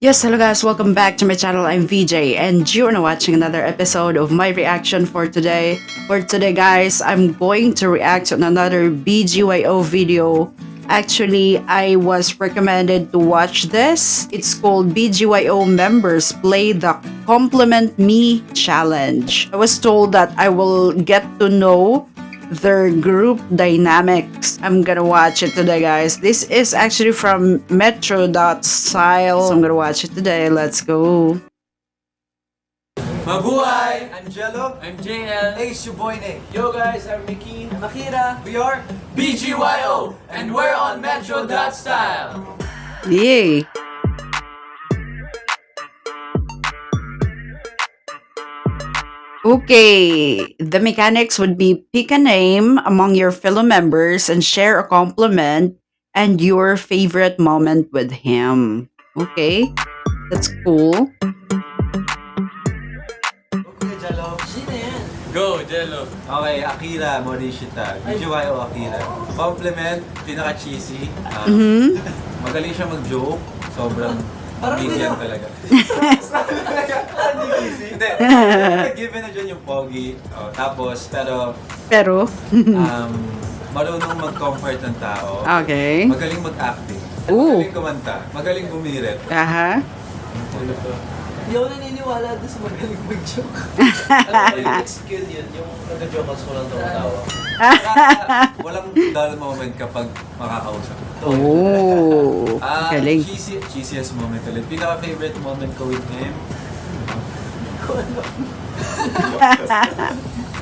Yes, hello guys, welcome back to my channel. I'm VJ and you're now watching another episode of my reaction for today. For today guys, I'm going to react to another BGYO video. Actually, I was recommended to watch this. It's called BGYO Members Play the Compliment Me Challenge. I was told that I will get to know their group dynamics. I'm gonna watch it today, guys. This is actually from Metro.style. So I'm gonna watch it today. Let's go. Mabuhay! I'm Jello. I'm JL. Hey, it's your boy Nick. Yo guys, I'm Mickey. I'm Akira. We are BGYO, and we're on Metro.style. Yay! Okay, the mechanics would be pick a name among your fellow members and share a compliment and your favorite moment with him. Okay, that's cool. Okay, Jello. Sino yan? Go, Jello. Okay, Akira Morishita. BGYO Akira. Compliment, pinaka-cheesy. Magaling siya mag-joke. Sobrang amazing talaga. Hindi. Given na dyan yung pogi. Oh, tapos, Pero, marunong mag-comfort ng tao. okay. Magaling mag-acting. Ooh. Magaling kumanta. Magaling bumirit. Aha. Hindi ako naniniwala doon sa magaling mag-joke. Ano yung next skill yun? Yung nag-joke kasi walang tawa-tawa. Walang dull moment kapag makakausap. Oh, galing. Cheesiest moment ulit. Pinaka-favorite moment ko with him.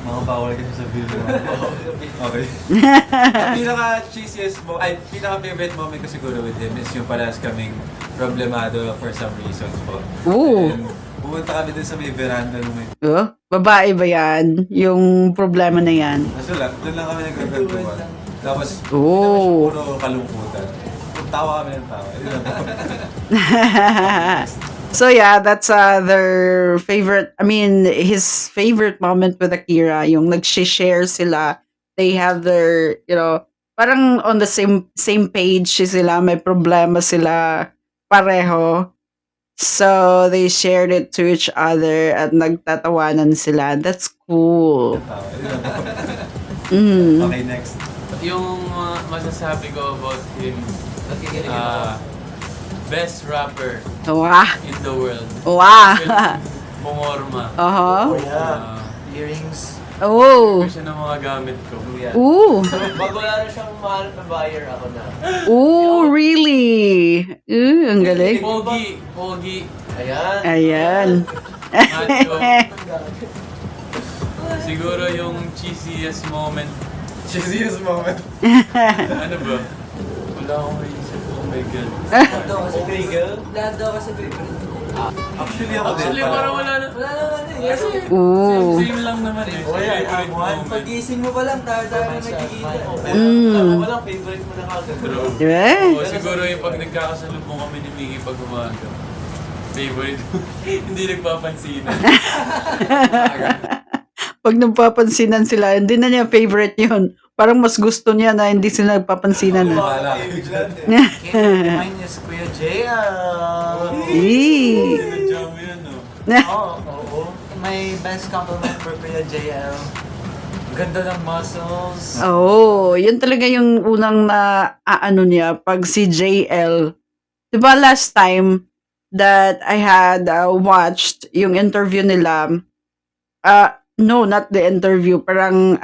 Mga bawal kasi sa video. Okay. Pinaka-favorite moment ko siguro with him is yung parehas kaming problemado for some reasons po. Ooh. And pumunta kami dun sa may veranda nung may... Oh, babae ba yan? Yung problema na yan? Kaso lang, dun lang kami nagkagagawan. Tapos, Oh. puro kalungkutan. Tawa kami ng tawa. Yun lang po. So yeah, that's their favorite, his favorite moment with Akira, yung nag-share sila. They have their, parang on the same page sila, may problema sila pareho. So they shared it to each other at nagtatawanan sila. That's cool. Tawa. Yun lang po. Mm. Okay, next. Yung masasabi ko about him, Nakikinig ako. best rapper Wow. in the world. Wow. Bungorma. Uh-huh. Yeah. Earrings. Oh. Siya ng mga gamit ko. Yan. Ooh. Pag wala na siyang mahal na buyer, ako na. Ooh, really? Ang galing. Pogi. Ayan. Ayan. Macho. Siguro yung cheesiest moment. Cheesiest moment. Ano ba? Wala akong maisip. Oh my God. Lahat daw kasi Bagel? Lahat daw kasi favorite. Actually, ako din. Actually, parang wala na. Wala naman eh. Kasi Ooh. Same lang naman eh. Oh, yeah, Favorite moment. pag-gising mo pa lang, tayo na nagkikita. Walang favorite mo na kagad. True. Yeah. Oo, siguro yung pag nagkakasalubong kami ni Mickey pag umaga. Favorite. Hindi nagpapansinan. Pag nagpapansinan sila, hindi na niya favorite yun. Parang mas gusto niya na hindi sila nagpapansinan. Wala. Mine is Kuya JL. Eee. Sinadya mo yan, no? Oo. My best compliment for Kuya JL. Ganda ng muscles. Oh, yun talaga yung unang na niya pag si JL. 'Di ba last time that I had watched yung interview nila, no, not the interview, parang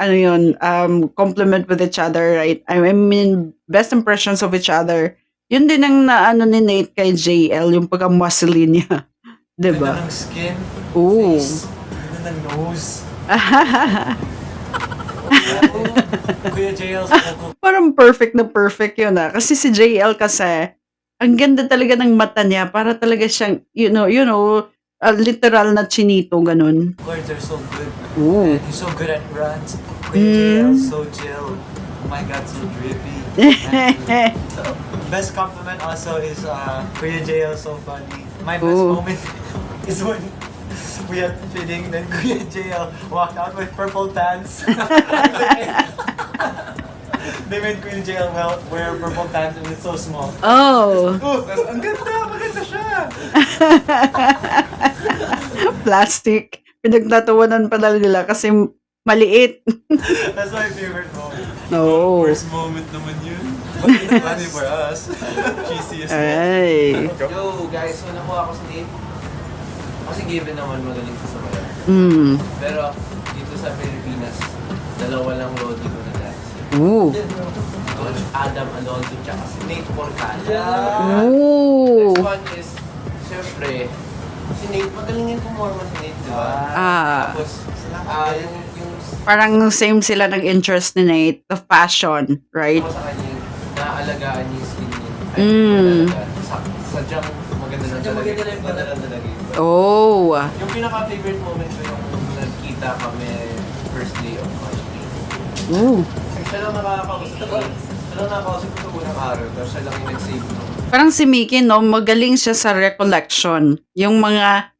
compliment with each other, right? I mean, best impressions of each other. Yun din ang ni Nate kay JL, yung pagka-muscly niya. 'Di ba? Ganda ng skin. Ooh. Face. Ganda ng nose. Kuya JL sa kuko. Parang perfect na perfect yun Kasi si JL kasi, ang ganda talaga ng mata niya. Para talaga siyang, literal na chinito, ganun. Words are so good. Ooh. And he's so good at rants. Kuya JL, so chill. Oh my God, so drippy. And best compliment also is Kuya JL, so funny. My best Ooh. moment is when we had fitting, then Kuya JL walked out with purple pants. They made Kuya JL wear purple pants and it's so small. Oh. Ang ganda! Maganda siya! Plastic. Pinagtatawanan pa nila kasi maliit. That's my favorite moment. No. Worst moment naman yun. But it's funny for us. Cheesy as well. Ay. Yo, guys, so nakuha ko si Nate. Kasi given naman magaling sa sabayan. Pero dito sa Pilipinas, dalawa lang Lodi ko na dance. Ooh. Coach Adam Alonso tsaka si Nate Porcada. Ooh. Next one is, syempre, si Nate, magaling yung kumorma si Nate, di ba? Tapos, yung Parang same sila ng interest ni Nate, the fashion, right? sa kanya, yung naaalagaan niya yung skin niya. Mm. Sadyang maganda lang talaga. Maganda lang talaga yun. Oh. Yung pinaka-favorite moment ko yung nagkita kami first day of match day. Ooh. Siya lang nakakausap ko. Siya lang nakakausap ko sa unang araw. Tapos siya lang yung nag-save nung Parang si Mickey, no, magaling siya sa recollection. Yung mga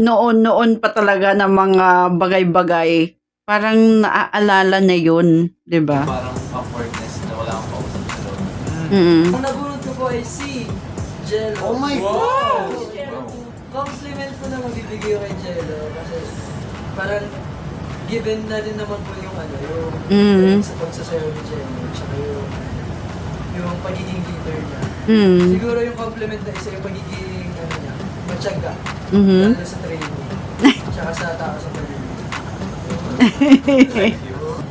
noon-noon pa talaga na mga bagay-bagay, parang naaalala na yun, di ba? parang awkwardness na wala akong kausap sa loob. Mm. Ang nabunod ko po ay si Jello. Oh my God! Compliment ko na mabibigay ko kay Jello kasi parang given na din naman po yung yung sa pagsasayaw ni Jello tsaka yung pagiging leader niya. Siguro yung compliment na isa yung pagiging niya, matyaga. Lalo sa training. Tsaka sa tao sa paligid.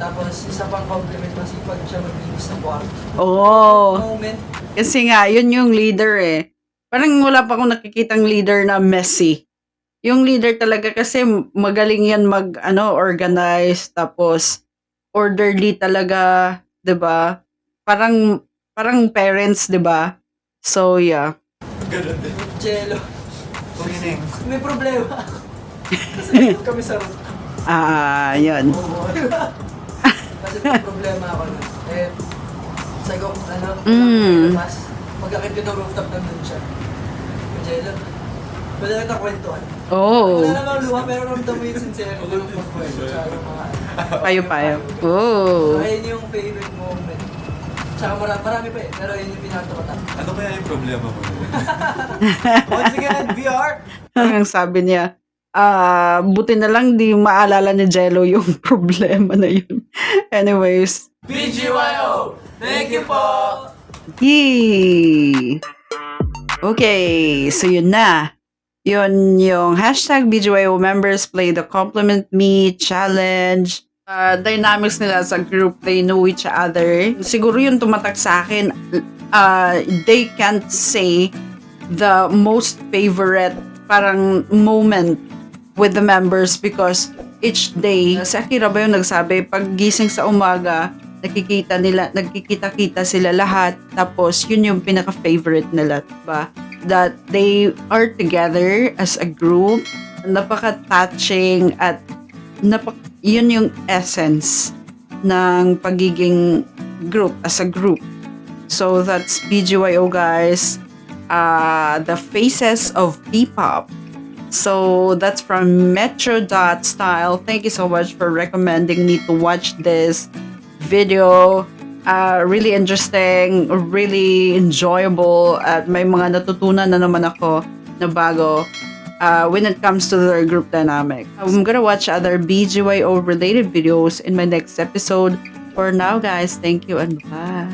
Tapos isa pang compliment, masipag siya maglinis ng kwarto. Oo. Moment. Kasi nga, yun yung leader eh. Parang wala pa akong nakikitang leader na messy. Yung leader talaga kasi magaling yan organize, tapos orderly talaga, 'di ba? Parang parents, 'di ba? So, yeah. Jello. Cleaning. May problema ako. Kasi kami sa room. Yun. Kasi may problema ako na. Sabi ko, mas pagkakit ko ng rooftop nandun siya. Jello. Wala na kwentuhan. Oh. Wala namang luha, pero ramdam mo yung sincere ko ng pagkwento. Tsaka yung mga Payo-payo. Oh. So, ayun yung favorite moment. Tsaka marami pa eh, pero yun yung pinakatakotan. Ano kaya yung problema mo? Once again at VR. Parang sabi niya, buti na lang di maalala ni Jello yung problema na yun. Anyways. BGYO! Thank you po! Yee! Okay, so yun na. Yun yung hashtag BGYO members play the compliment me challenge. Dynamics nila sa group, they know each other. Siguro yung tumatak sa akin, they can't say the most favorite parang moment with the members because each day, si Akira ba yung nagsabi, pag gising sa umaga, nagkikita-kita sila lahat, tapos yun yung pinaka-favorite nila, diba? That they are together as a group, napaka-touching at yun yung essence ng pagiging group as a group. So that's BGYO, guys. The Faces of P-pop. So that's from Metro.style. Thank you so much for recommending me to watch this video. Really interesting, really enjoyable, at may mga natutunan na naman ako na bago when it comes to their group dynamic. I'm gonna watch other BGYO related videos in my next episode. For now, guys, thank you and bye.